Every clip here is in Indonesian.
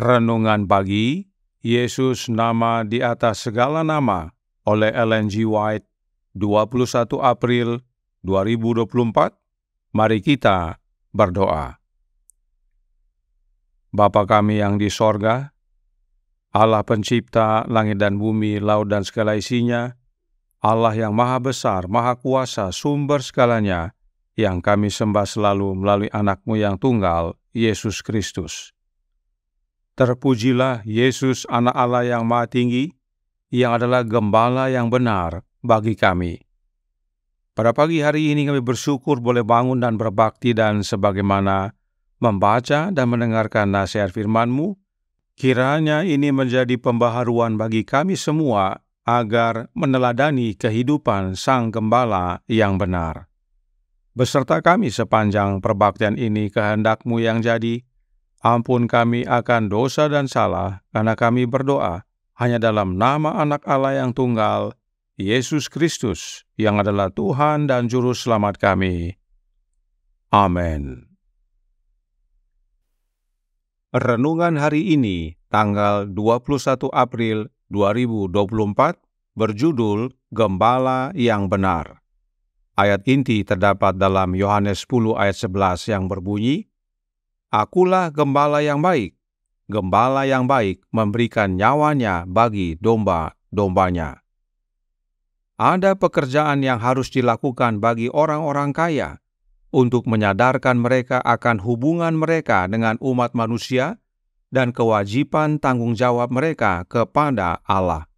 Renungan Pagi, Yesus Nama di Atas Segala Nama oleh Ellen G. White, 21 April 2024. Mari kita berdoa. Bapa kami yang di sorga, Allah pencipta langit dan bumi, laut dan segala isinya, Allah yang maha besar, maha kuasa, sumber segalanya, yang kami sembah selalu melalui anak-Mu yang tunggal, Yesus Kristus. Terpujilah Yesus, anak Allah yang maha tinggi, yang adalah gembala yang benar bagi kami. Pada pagi hari ini kami bersyukur boleh bangun dan berbakti, dan sebagaimana membaca dan mendengarkan nasihat firman-Mu, kiranya ini menjadi pembaharuan bagi kami semua agar meneladani kehidupan Sang Gembala yang benar. Beserta kami sepanjang perbaktian ini, kehendak-Mu yang jadi. Ampun kami akan dosa dan salah, karena kami berdoa hanya dalam nama Anak Allah yang tunggal, Yesus Kristus, yang adalah Tuhan dan Juru Selamat kami. Amin. Renungan hari ini, tanggal 21 April 2024, berjudul Gembala yang Benar. Ayat inti terdapat dalam Yohanes 10 ayat 11 yang berbunyi, Akulah gembala yang baik. Gembala yang baik memberikan nyawanya bagi domba-dombanya. Ada pekerjaan yang harus dilakukan bagi orang-orang kaya untuk menyadarkan mereka akan hubungan mereka dengan umat manusia dan kewajiban tanggung jawab mereka kepada Allah.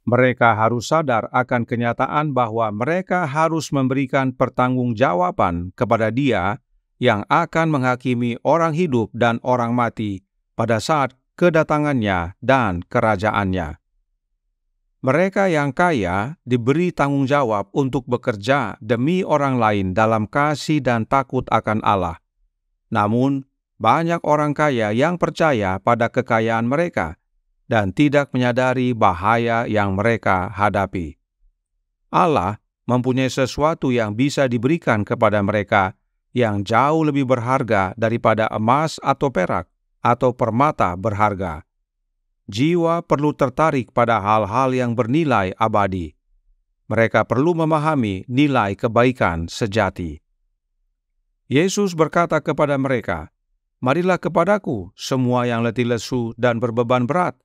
Mereka harus sadar akan kenyataan bahwa mereka harus memberikan pertanggungjawaban kepada Dia yang akan menghakimi orang hidup dan orang mati pada saat kedatangannya dan kerajaannya. Mereka yang kaya diberi tanggung jawab untuk bekerja demi orang lain dalam kasih dan takut akan Allah. Namun, banyak orang kaya yang percaya pada kekayaan mereka dan tidak menyadari bahaya yang mereka hadapi. Allah mempunyai sesuatu yang bisa diberikan kepada mereka yang jauh lebih berharga daripada emas atau perak atau permata berharga. Jiwa perlu tertarik pada hal-hal yang bernilai abadi. Mereka perlu memahami nilai kebaikan sejati. Yesus berkata kepada mereka, "Marilah kepadaku semua yang letih lesu dan berbeban berat,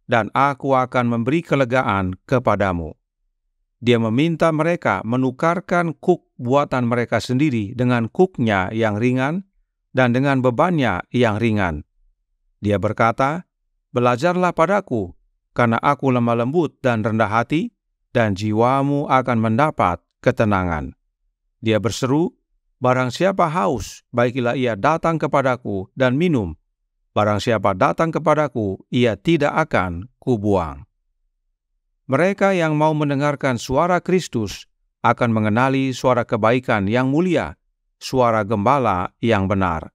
dan aku akan memberi kelegaan kepadamu." Dia meminta mereka menukarkan kuk buatan mereka sendiri dengan kuknya yang ringan dan dengan bebannya yang ringan. Dia berkata, "Belajarlah padaku, karena aku lemah lembut dan rendah hati, dan jiwamu akan mendapat ketenangan." Dia berseru, "Barang siapa haus, baiklah ia datang kepadaku dan minum. Barang siapa datang kepadaku, ia tidak akan kubuang." Mereka yang mau mendengarkan suara Kristus akan mengenali suara kebaikan yang mulia, suara gembala yang benar.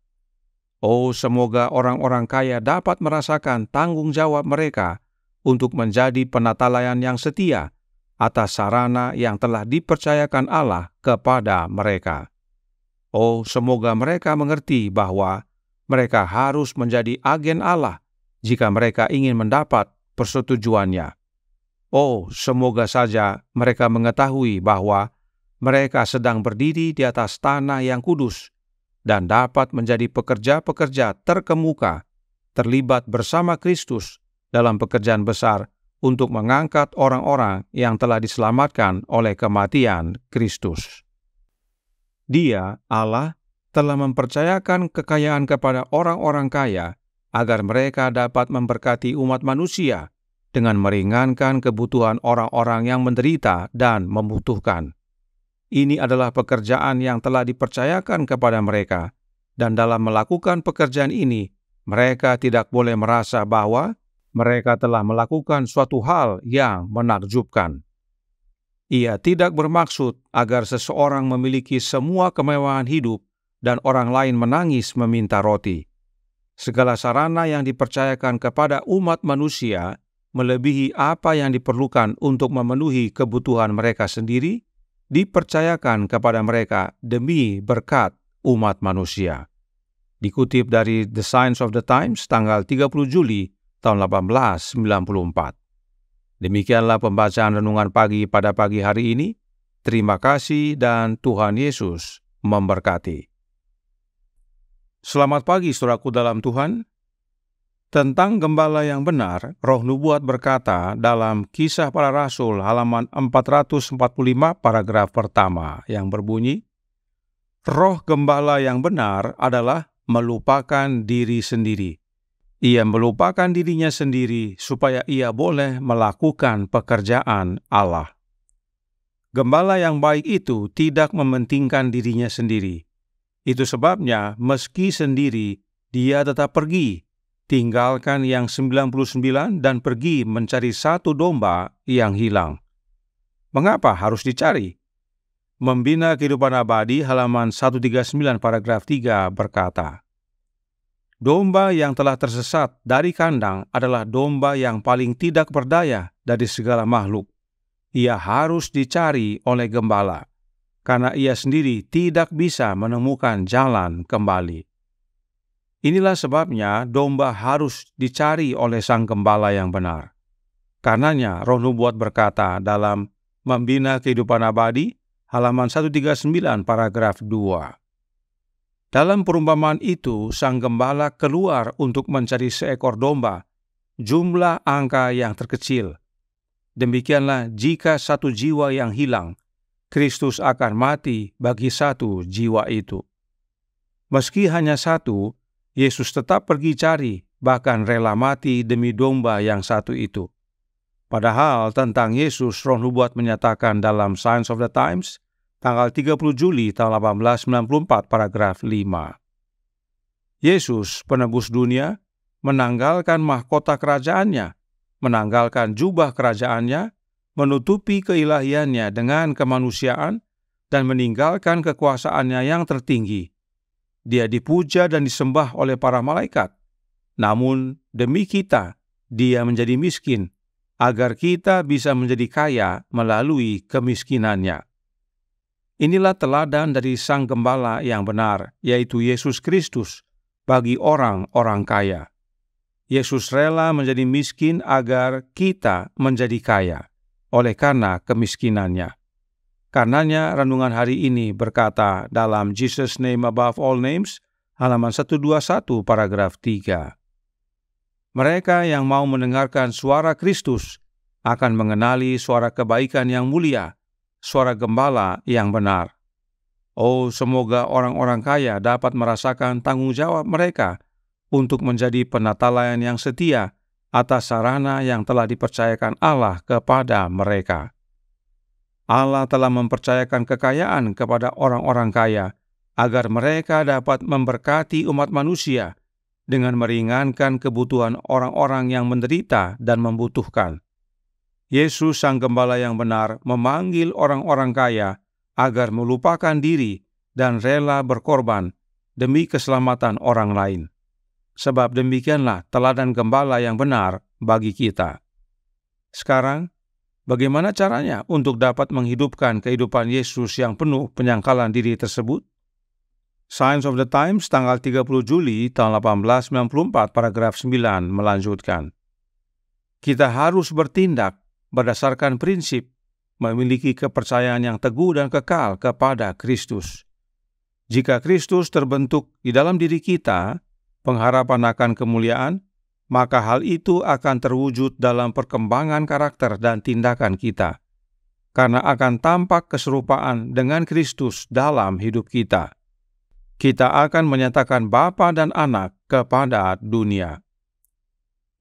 Oh, semoga orang-orang kaya dapat merasakan tanggung jawab mereka untuk menjadi penatalayan yang setia atas sarana yang telah dipercayakan Allah kepada mereka. Oh, semoga mereka mengerti bahwa mereka harus menjadi agen Allah jika mereka ingin mendapat persetujuannya. Oh, semoga saja mereka mengetahui bahwa mereka sedang berdiri di atas tanah yang kudus dan dapat menjadi pekerja-pekerja terkemuka, terlibat bersama Kristus dalam pekerjaan besar untuk mengangkat orang-orang yang telah diselamatkan oleh kematian Kristus. Dia, Allah, telah mempercayakan kekayaan kepada orang-orang kaya agar mereka dapat memberkati umat manusia dengan meringankan kebutuhan orang-orang yang menderita dan membutuhkan. Ini adalah pekerjaan yang telah dipercayakan kepada mereka, dan dalam melakukan pekerjaan ini, mereka tidak boleh merasa bahwa mereka telah melakukan suatu hal yang menakjubkan. Ia tidak bermaksud agar seseorang memiliki semua kemewahan hidup dan orang lain menangis meminta roti. Segala sarana yang dipercayakan kepada umat manusia melebihi apa yang diperlukan untuk memenuhi kebutuhan mereka sendiri, dipercayakan kepada mereka demi berkat umat manusia. Dikutip dari The Signs of the Times tanggal 30 Juli tahun 1894. Demikianlah pembacaan renungan pagi pada pagi hari ini. Terima kasih dan Tuhan Yesus memberkati. Selamat pagi saudaraku dalam Tuhan. Tentang gembala yang benar, Roh Nubuat berkata dalam Kisah Para Rasul halaman 445 paragraf pertama yang berbunyi, Roh gembala yang benar adalah melupakan diri sendiri. Ia melupakan dirinya sendiri supaya ia boleh melakukan pekerjaan Allah. Gembala yang baik itu tidak mementingkan dirinya sendiri. Itu sebabnya meski sendiri, dia tetap pergi, tinggalkan yang 99 dan pergi mencari satu domba yang hilang. Mengapa harus dicari? Membina Kehidupan Abadi halaman 139 paragraf 3 berkata, domba yang telah tersesat dari kandang adalah domba yang paling tidak berdaya dari segala makhluk. Ia harus dicari oleh gembala, karena ia sendiri tidak bisa menemukan jalan kembali. Inilah sebabnya domba harus dicari oleh sang gembala yang benar. Karenanya Roh Nubuat berkata dalam Membina Kehidupan Abadi, halaman 139 paragraf 2. Dalam perumpamaan itu, sang gembala keluar untuk mencari seekor domba, jumlah angka yang terkecil. Demikianlah jika satu jiwa yang hilang, Kristus akan mati bagi satu jiwa itu. Meski hanya satu, Yesus tetap pergi cari, bahkan rela mati demi domba yang satu itu. Padahal tentang Yesus, Roh Nubuat menyatakan dalam Signs of the Times, tanggal 30 Juli tahun 1894 paragraf 5. Yesus, penebus dunia, menanggalkan mahkota kerajaannya, menanggalkan jubah kerajaannya, menutupi keilahiannya dengan kemanusiaan, dan meninggalkan kekuasaannya yang tertinggi. Dia dipuja dan disembah oleh para malaikat. Namun demi kita, dia menjadi miskin, agar kita bisa menjadi kaya melalui kemiskinannya. Inilah teladan dari Sang Gembala yang benar, yaitu Yesus Kristus, bagi orang-orang kaya. Yesus rela menjadi miskin agar kita menjadi kaya, oleh karena kemiskinannya. Karenanya renungan hari ini berkata dalam Jesus Name Above All Names, halaman 121 paragraf 3. Mereka yang mau mendengarkan suara Kristus akan mengenali suara kebaikan yang mulia, suara gembala yang benar. Oh, semoga orang-orang kaya dapat merasakan tanggung jawab mereka untuk menjadi penatalayan yang setia atas sarana yang telah dipercayakan Allah kepada mereka. Allah telah mempercayakan kekayaan kepada orang-orang kaya agar mereka dapat memberkati umat manusia dengan meringankan kebutuhan orang-orang yang menderita dan membutuhkan. Yesus Sang Gembala yang benar memanggil orang-orang kaya agar melupakan diri dan rela berkorban demi keselamatan orang lain. Sebab demikianlah teladan gembala yang benar bagi kita. Sekarang, bagaimana caranya untuk dapat menghidupkan kehidupan Yesus yang penuh penyangkalan diri tersebut? Signs of the Times tanggal 30 Juli tahun 1894 paragraf 9 melanjutkan. Kita harus bertindak berdasarkan prinsip memiliki kepercayaan yang teguh dan kekal kepada Kristus. Jika Kristus terbentuk di dalam diri kita, pengharapan akan kemuliaan, maka hal itu akan terwujud dalam perkembangan karakter dan tindakan kita, karena akan tampak keserupaan dengan Kristus dalam hidup kita. Kita akan menyatakan Bapa dan Anak kepada dunia.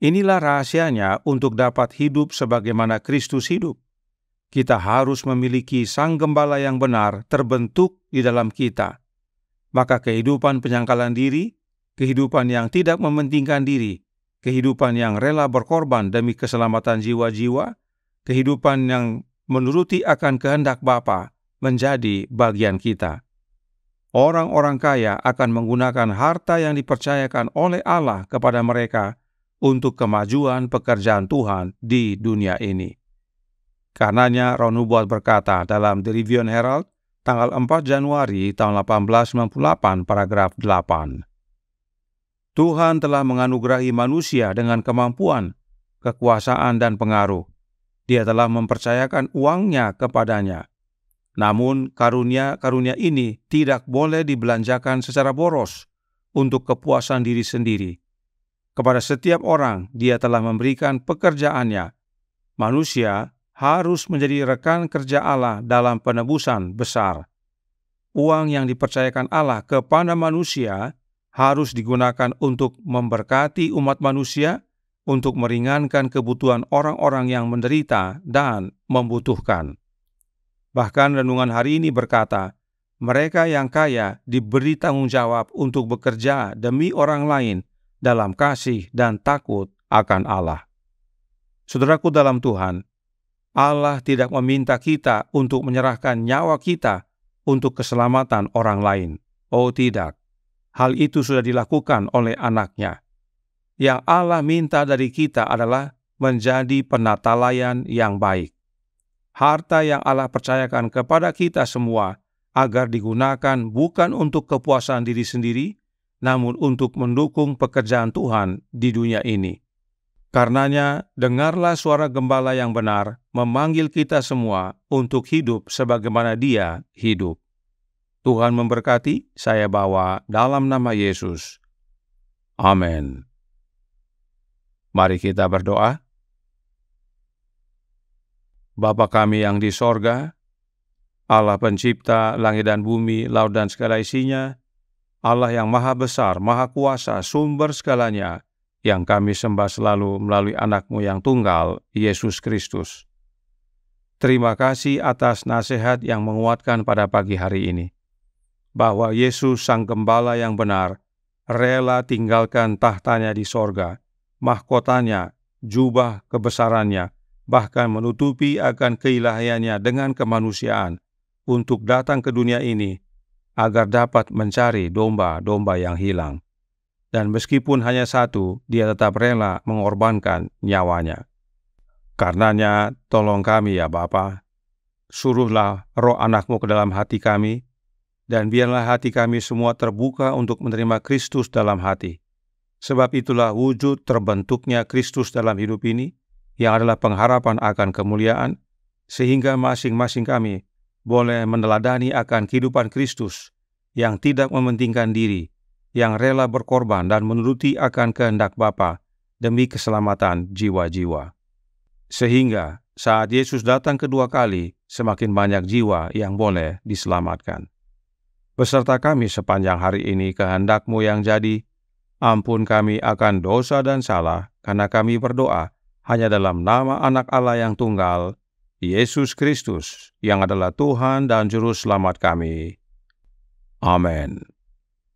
Inilah rahasianya untuk dapat hidup sebagaimana Kristus hidup. Kita harus memiliki Sang Gembala yang benar terbentuk di dalam kita. Maka kehidupan penyangkalan diri, kehidupan yang tidak mementingkan diri, kehidupan yang rela berkorban demi keselamatan jiwa-jiwa, kehidupan yang menuruti akan kehendak Bapa menjadi bagian kita. Orang-orang kaya akan menggunakan harta yang dipercayakan oleh Allah kepada mereka untuk kemajuan pekerjaan Tuhan di dunia ini. Karenanya Roh Nubuat berkata dalam The Review and Herald tanggal 4 Januari tahun 1898 paragraf 8. Tuhan telah menganugerahi manusia dengan kemampuan, kekuasaan, dan pengaruh. Dia telah mempercayakan uangnya kepadanya. Namun karunia-karunia ini tidak boleh dibelanjakan secara boros untuk kepuasan diri sendiri. Kepada setiap orang Dia telah memberikan pekerjaannya. Manusia harus menjadi rekan kerja Allah dalam penebusan besar. Uang yang dipercayakan Allah kepada manusia harus digunakan untuk memberkati umat manusia, untuk meringankan kebutuhan orang-orang yang menderita dan membutuhkan. Bahkan renungan hari ini berkata, mereka yang kaya diberi tanggung jawab untuk bekerja demi orang lain dalam kasih dan takut akan Allah. Saudaraku dalam Tuhan, Allah tidak meminta kita untuk menyerahkan nyawa kita untuk keselamatan orang lain. Oh tidak, hal itu sudah dilakukan oleh Anak-Nya. Yang Allah minta dari kita adalah menjadi penatalayan yang baik. Harta yang Allah percayakan kepada kita semua agar digunakan bukan untuk kepuasan diri sendiri, namun untuk mendukung pekerjaan Tuhan di dunia ini. Karenanya, dengarlah suara gembala yang benar memanggil kita semua untuk hidup sebagaimana Dia hidup. Tuhan memberkati, saya bawa dalam nama Yesus. Amin. Mari kita berdoa. Bapa kami yang di sorga, Allah pencipta langit dan bumi, laut dan segala isinya, Allah yang maha besar, maha kuasa, sumber segalanya, yang kami sembah selalu melalui Anak-Mu yang tunggal, Yesus Kristus. Terima kasih atas nasihat yang menguatkan pada pagi hari ini, bahwa Yesus Sang Gembala yang benar, rela tinggalkan tahtanya di sorga, mahkotanya, jubah kebesarannya, bahkan menutupi akan keilahiannya dengan kemanusiaan, untuk datang ke dunia ini, agar dapat mencari domba-domba yang hilang. Dan meskipun hanya satu, Dia tetap rela mengorbankan nyawanya. Karenanya, tolong kami ya Bapa, suruhlah roh Anak-Mu ke dalam hati kami, dan biarlah hati kami semua terbuka untuk menerima Kristus dalam hati. Sebab itulah wujud terbentuknya Kristus dalam hidup ini, yang adalah pengharapan akan kemuliaan, sehingga masing-masing kami boleh meneladani akan kehidupan Kristus yang tidak mementingkan diri, yang rela berkorban dan menuruti akan kehendak Bapa demi keselamatan jiwa-jiwa. Sehingga saat Yesus datang kedua kali, semakin banyak jiwa yang boleh diselamatkan. Beserta kami sepanjang hari ini kehendak-Mu yang jadi, ampun kami akan dosa dan salah, karena kami berdoa hanya dalam nama Anak Allah yang tunggal, Yesus Kristus, yang adalah Tuhan dan Juru Selamat kami. Amin.